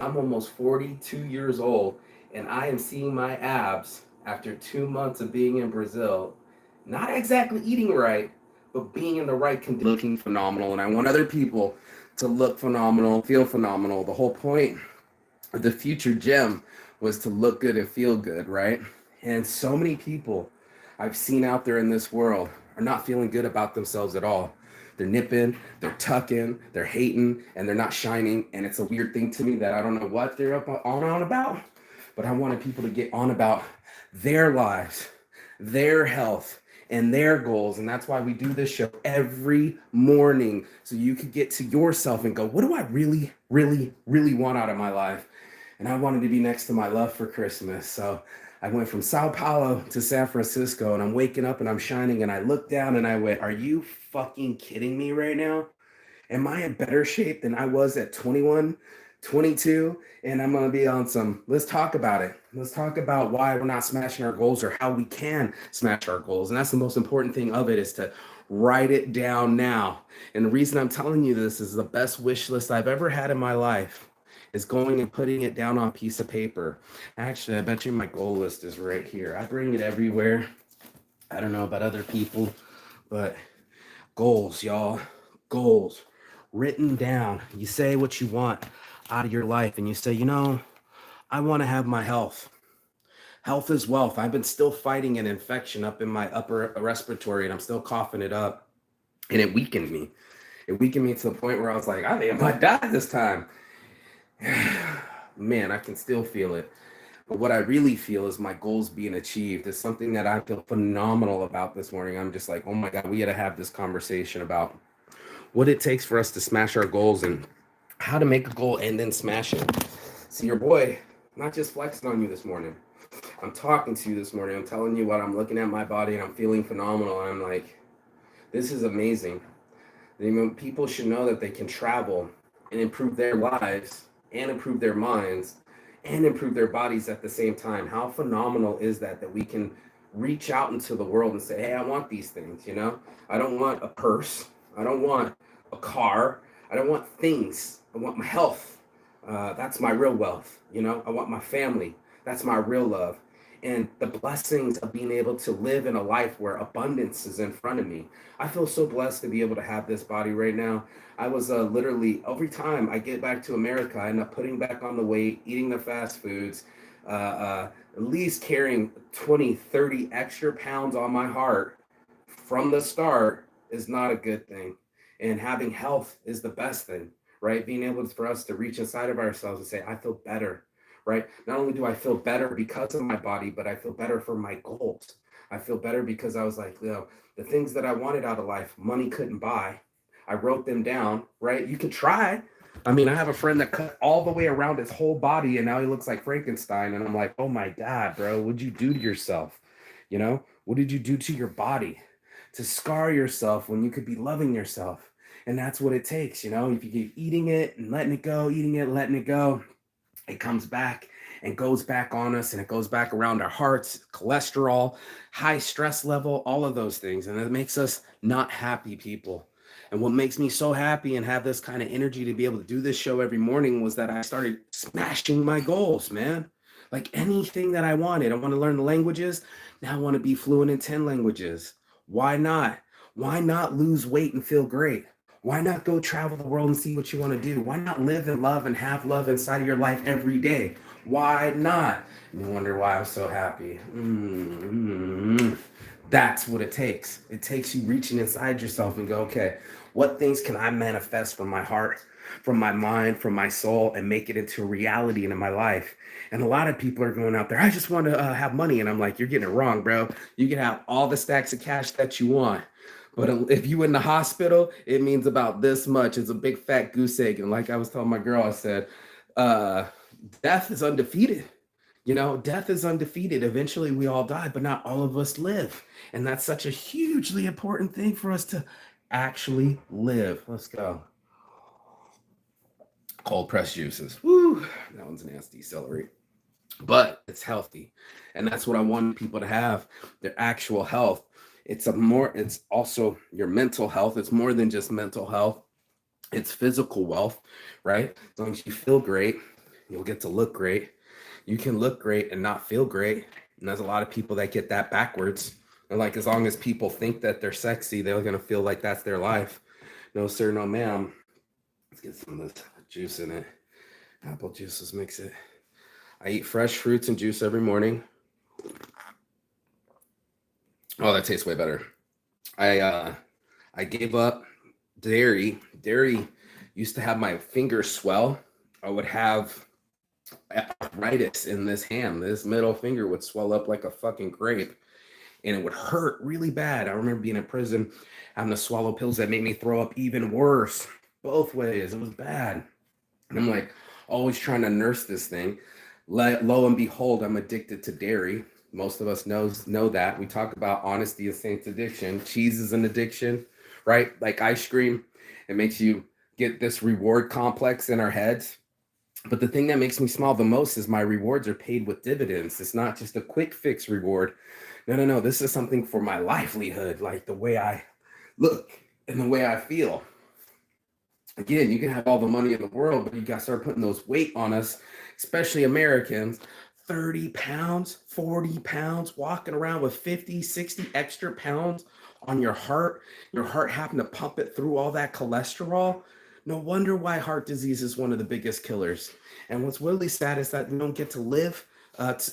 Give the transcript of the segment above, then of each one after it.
I'm almost 42 years old, and I am seeing my abs after 2 months of being in Brazil. Not exactly eating right, but being in the right condition, looking phenomenal. And I want other people to look phenomenal, feel phenomenal. The whole point of the future gym was to look good and feel good, right? And so many people I've seen out there in this world are not feeling good about themselves at all. They're nipping, they're tucking, they're hating, and they're not shining. And it's a weird thing to me that I don't know what they're up on about, but I wanted people to get on about their lives, their health, and their goals. And that's why we do this show every morning. So you could get to yourself and go, what do I really, really, really want out of my life? And I wanted to be next to my love for Christmas. So I went from Sao Paulo to San Francisco, and I'm waking up and I'm shining. And I looked down and I went, are you fucking kidding me right now? Am I in better shape than I was at 21, 22? And I'm going to be on some, let's talk about it. Let's talk about why we're not smashing our goals or how we can smash our goals. And that's the most important thing of it, is to write it down now. And the reason I'm telling you this is the best wish list I've ever had in my life is going and putting it down on a piece of paper. Actually, I bet you my goal list is right here. I bring it everywhere. I don't know about other people, but goals, y'all, goals written down. You say what you want out of your life, and you say, I want to have my health. Health is wealth. I've been still fighting an infection up in my upper respiratory, and I'm still coughing it up, and it weakened me. It weakened me to the point where I was like, I think I might die this time. Man, I can still feel it. But what I really feel is my goals being achieved. It's something that I feel phenomenal about this morning. I'm just like, oh my God, we got to have this conversation about what it takes for us to smash our goals and how to make a goal and then smash it. See, your boy, not just flexing on you this morning. I'm talking to you this morning. I'm telling you what I'm looking at my body and I'm feeling phenomenal. And I'm like, this is amazing. People should know that they can travel and improve their lives and improve their minds and improve their bodies at the same time. How phenomenal is that we can reach out into the world and say, hey, I want these things, I don't want a purse. I don't want a car. I don't want things. I want my health. That's my real wealth. I want my family. That's my real love. And the blessings of being able to live in a life where abundance is in front of me. I feel so blessed to be able to have this body right now. I was literally, every time I get back to America, I end up putting back on the weight, eating the fast foods, at least carrying 20, 30 extra pounds on my heart from the start is not a good thing. And having health is the best thing, right? Being able for us to reach inside of ourselves and say, I feel better, right? Not only do I feel better because of my body, but I feel better for my goals. I feel better because I was like, the things that I wanted out of life, money couldn't buy. I wrote them down, right? You could try. I mean, I have a friend that cut all the way around his whole body and now he looks like Frankenstein. And I'm like, oh my God, bro, what'd you do to yourself? What did you do to your body to scar yourself when you could be loving yourself? And that's what it takes, if you keep eating it and letting it go, eating it, letting it go, it comes back and goes back on us, and it goes back around our hearts, cholesterol, high stress level, all of those things. And it makes us not happy people. And what makes me so happy and have this kind of energy to be able to do this show every morning was that I started smashing my goals, man. Like anything that I wanted. I want to learn the languages. Now I want to be fluent in 10 languages. Why not? Why not lose weight and feel great? Why not go travel the world and see what you want to do? Why not live and love and have love inside of your life every day? Why not? And you wonder why I'm so happy. That's what it takes. It takes you reaching inside yourself and go, okay, what things can I manifest from my heart, from my mind, from my soul, and make it into a reality in my life? And a lot of people are going out there, I just want to have money. And I'm like, you're getting it wrong, bro. You can have all the stacks of cash that you want. But if you in the hospital, it means about this much. It's a big fat goose egg. And like I was telling my girl, I said, uh, death is undefeated. Death is undefeated. Eventually we all die, but not all of us live. And that's such a hugely important thing for us to actually live. Let's go. Cold pressed juices. Woo, that one's nasty celery. But it's healthy. And that's what I want people to have, their actual health. It's also your mental health. It's more than just mental health. It's physical wealth, right? As long as you feel great, You'll get to look great. You can look great and not feel great. And there's a lot of people that get that backwards. And like, as long as people think that they're sexy, they're going to feel like that's their life. No, sir, no, ma'am. Let's get some of this juice in it. Apple juice, let's mix it. I eat fresh fruits and juice every morning. Oh, that tastes way better. I gave up dairy. Dairy used to have my fingers swell. I would have arthritis in this hand. This middle finger would swell up like a fucking grape, and it would hurt really bad. I remember being in prison, having to swallow pills that made me throw up even worse. Both ways. It was bad. And I'm like always trying to nurse this thing. Lo and behold, I'm addicted to dairy. Most of us know that. We talk about honesty is saints addiction. Cheese is an addiction, right? Like ice cream, it makes you get this reward complex in our heads. But the thing that makes me smile the most is my rewards are paid with dividends. It's not just a quick fix reward. No. This is something for my livelihood, like the way I look and the way I feel. Again, you can have all the money in the world, but you got to start putting those weight on us, especially Americans. 30 pounds, 40 pounds, walking around with 50, 60 extra pounds on your heart having to pump it through all that cholesterol. No wonder why heart disease is one of the biggest killers. And what's really sad is that we don't get to live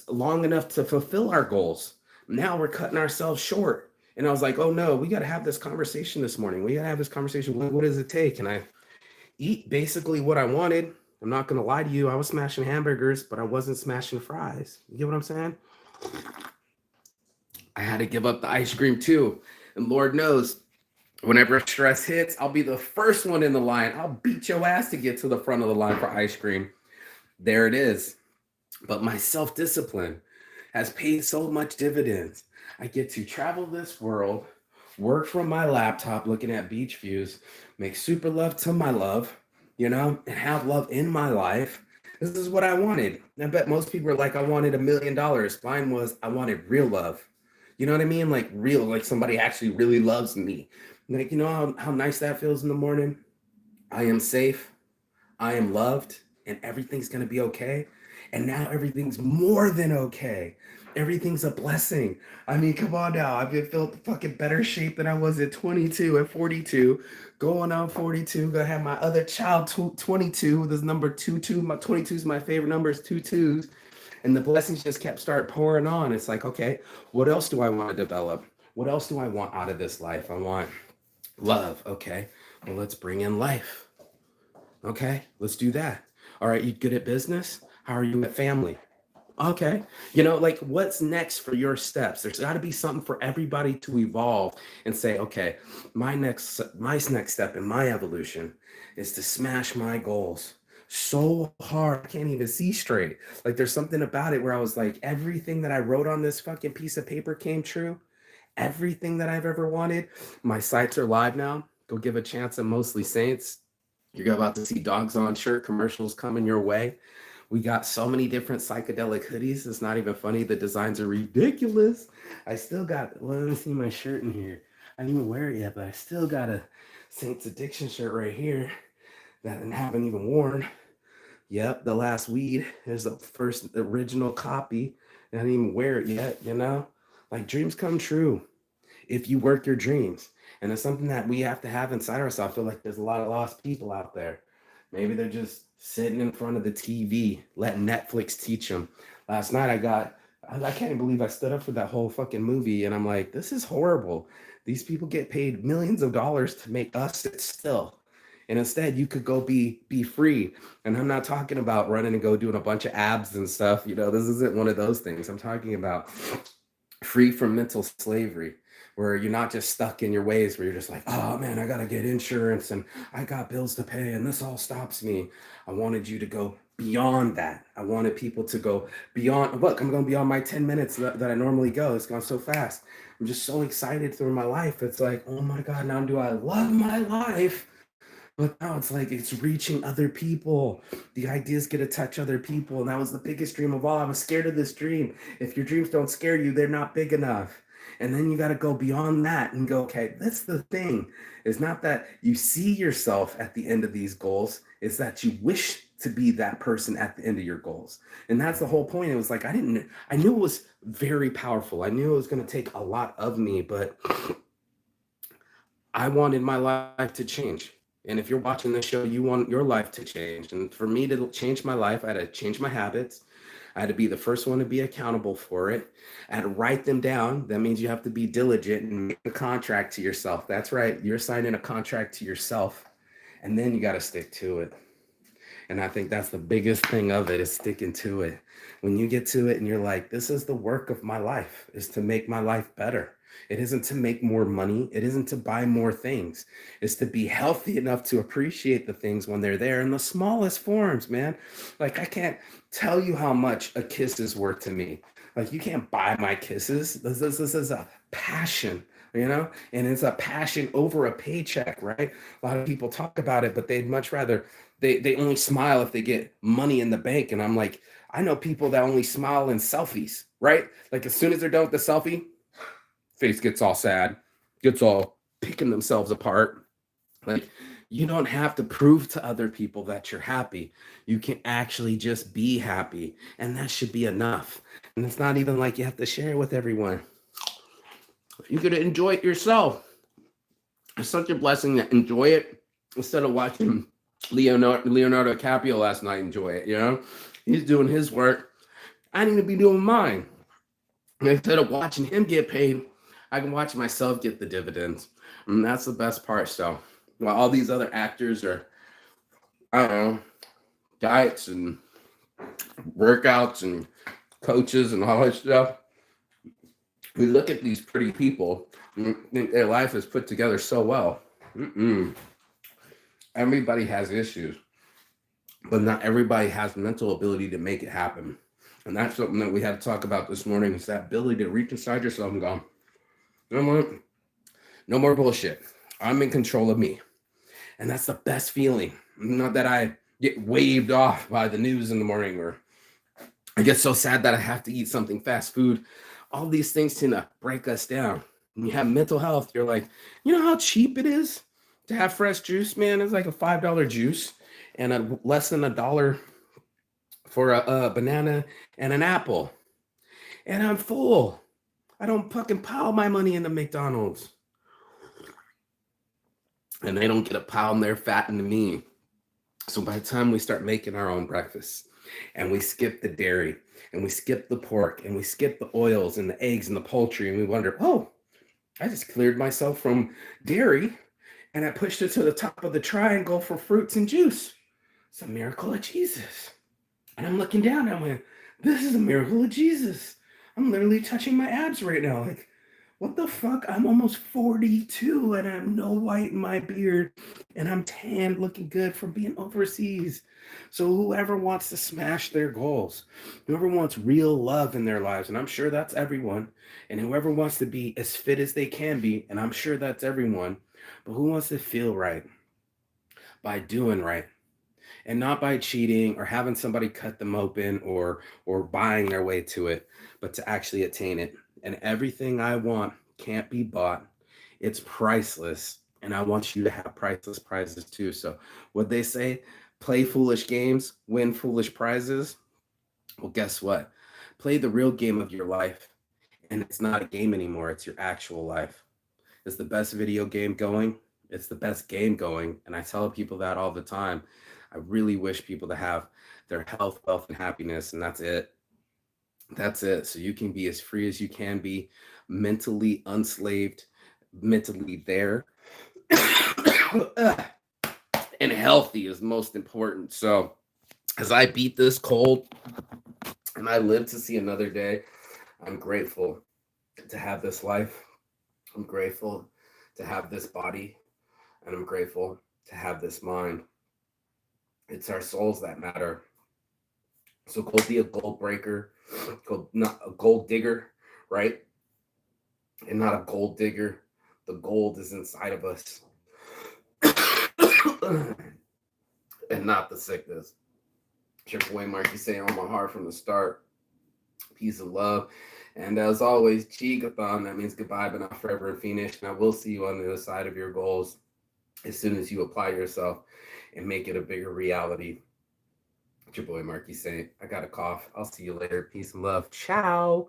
long enough to fulfill our goals. Now we're cutting ourselves short. And I was like, oh no, we got to have this conversation this morning. We got to have this conversation. What does it take? And I eat basically what I wanted. I'm not going to lie to you. I was smashing hamburgers, but I wasn't smashing fries. You get what I'm saying? I had to give up the ice cream too. And Lord knows, whenever stress hits, I'll be the first one in the line. I'll beat your ass to get to the front of the line for ice cream. There it is. But my self-discipline has paid so much dividends. I get to travel this world, work from my laptop looking at beach views, make super love to my love, and have love in my life. This is what I wanted. I bet most people are like, I wanted $1 million. Mine was, I wanted real love. You know what I mean? Like real, like somebody actually really loves me. Like, you know how nice that feels in the morning? I am safe, I am loved, and everything's going to be okay. And now everything's more than okay. Everything's a blessing. I mean, come on now. I've been felt fucking better shape than I was at 22, at 42, going on 42. Gonna have my other child, 22. This number 22. My 22 is my favorite number. Is 22s. And the blessings just kept start pouring on. It's like, okay, what else do I want to develop? What else do I want out of this life? I want love. Okay, well, let's bring in life. Okay, let's do that. All right, you good at business? How are you at family? Okay. Like what's next for your steps? There's got to be something for everybody to evolve and say, okay, my next step in my evolution is to smash my goals so hard I can't even see straight. Like there's something about it where I was like, everything that I wrote on this fucking piece of paper came true. Everything that I've ever wanted. My sites are live now. Go give a chance at Mostly Saints. You're about to see Dogs on Shirt commercials coming your way. We got so many different psychedelic hoodies. It's not even funny. The designs are ridiculous. I still got, well, let me see my shirt in here. I didn't even wear it yet, but I still got a Saints Addiction shirt right here that I haven't even worn. Yep, the last weed is the first original copy. I didn't even wear it yet, Like dreams come true if you work your dreams. And it's something that we have to have inside ourselves. I feel like there's a lot of lost people out there. Maybe they're just sitting in front of the TV, letting Netflix teach them. Last night I can't believe I stood up for that whole fucking movie. And I'm like, this is horrible. These people get paid millions of dollars to make us sit still. And instead you could go be free. And I'm not talking about running and go doing a bunch of abs and stuff. This isn't one of those things. I'm talking about free from mental slavery, where you're not just stuck in your ways, where you're just like, oh man, I gotta get insurance and I got bills to pay and this all stops me. I wanted you to go beyond that. I wanted people to go beyond, look, I'm going beyond my 10 minutes that I normally go. It's gone so fast. I'm just so excited through my life. It's like, oh my God, now do I love my life? But now it's like it's reaching other people. The ideas get to touch other people. And that was the biggest dream of all. I was scared of this dream. If your dreams don't scare you, they're not big enough. And then you got to go beyond that and go, okay, that's the thing. It's not that you see yourself at the end of these goals. It's that you wish to be that person at the end of your goals. And that's the whole point. It was like, I knew it was very powerful. I knew it was going to take a lot of me, but I wanted my life to change. And if you're watching this show, you want your life to change. And for me to change my life, I had to change my habits. I had to be the first one to be accountable for it. I had to write them down. That means you have to be diligent and make a contract to yourself. That's right. You're signing a contract to yourself, and then you got to stick to it. And I think that's the biggest thing of it, is sticking to it. When you get to it and you're like, this is the work of my life, is to make my life better. It isn't to make more money. It isn't to buy more things. It's to be healthy enough to appreciate the things when they're there in the smallest forms, man. Like, I can't tell you how much a kiss is worth to me. Like, you can't buy my kisses. This is a passion, you know? And it's a passion over a paycheck, right? A lot of people talk about it, but they'd much rather, they only smile if they get money in the bank. And I'm like, I know people that only smile in selfies, right? Like, as soon as they're done with the selfie, face gets all sad, gets all picking themselves apart. Like, you don't have to prove to other people that you're happy. You can actually just be happy, and that should be enough. And it's not even like you have to share it with everyone. You could enjoy it yourself. It's such a blessing to enjoy it instead of watching Leonardo DiCaprio last night enjoy it. You know, he's doing his work. I need to be doing mine. And instead of watching him get paid, I can watch myself get the dividends. And that's the best part. So while all these other actors are, I don't know, diets and workouts and coaches and all that stuff, we look at these pretty people and think their life is put together so well. Everybody has issues, but not everybody has mental ability to make it happen. And that's something that we had to talk about this morning, is that ability to reach inside yourself and go, no more bullshit. I'm in control of me. And that's the best feeling. Not that I get waved off by the news in the morning, or I get so sad that I have to eat something fast food. All these things tend to break us down. When you have mental health, you're like, you know how cheap it is to have fresh juice, man? It's like a $5 juice and less than $1 for a banana and an apple. And I'm full. I don't fucking pile my money into McDonald's. And they don't get a pound their fat into me. So by the time we start making our own breakfast, and we skip the dairy, and we skip the pork, and we skip the oils and the eggs and the poultry, and we wonder, oh, I just cleared myself from dairy, and I pushed it to the top of the triangle for fruits and juice. It's a miracle of Jesus. And I'm looking down, and I'm like, this is a miracle of Jesus. I'm literally touching my abs right now. Like, what the fuck? I'm almost 42 and I have no white in my beard, and I'm tan, looking good from being overseas. So whoever wants to smash their goals, whoever wants real love in their lives, and I'm sure that's everyone, and whoever wants to be as fit as they can be, and I'm sure that's everyone, but who wants to feel right by doing right? And not by cheating or having somebody cut them open or buying their way to it, but to actually attain it. And everything I want can't be bought. It's priceless. And I want you to have priceless prizes too. So what they say, play foolish games, win foolish prizes. Well, guess what? Play the real game of your life. And it's not a game anymore. It's your actual life. It's the best video game going. It's the best game going. And I tell people that all the time. I really wish people to have their health, wealth, and happiness. And that's it. That's it. So you can be as free as you can be, mentally unslaved, mentally there. And healthy is most important. So as I beat this cold and I live to see another day, I'm grateful to have this life. I'm grateful to have this body, and I'm grateful to have this mind. It's our souls that matter. So go be a gold breaker, go not a gold digger, right? And not a gold digger. The gold is inside of us. And not the sickness. Triple Way Marky saying on my heart from the start. Peace and love. And as always, Chigathon, that means goodbye, but not forever and finished. And I will see you on the other side of your goals as soon as you apply yourself and make it a bigger reality. your boy Marky Saint. I got a cough. I'll see you later. Peace and love. Ciao.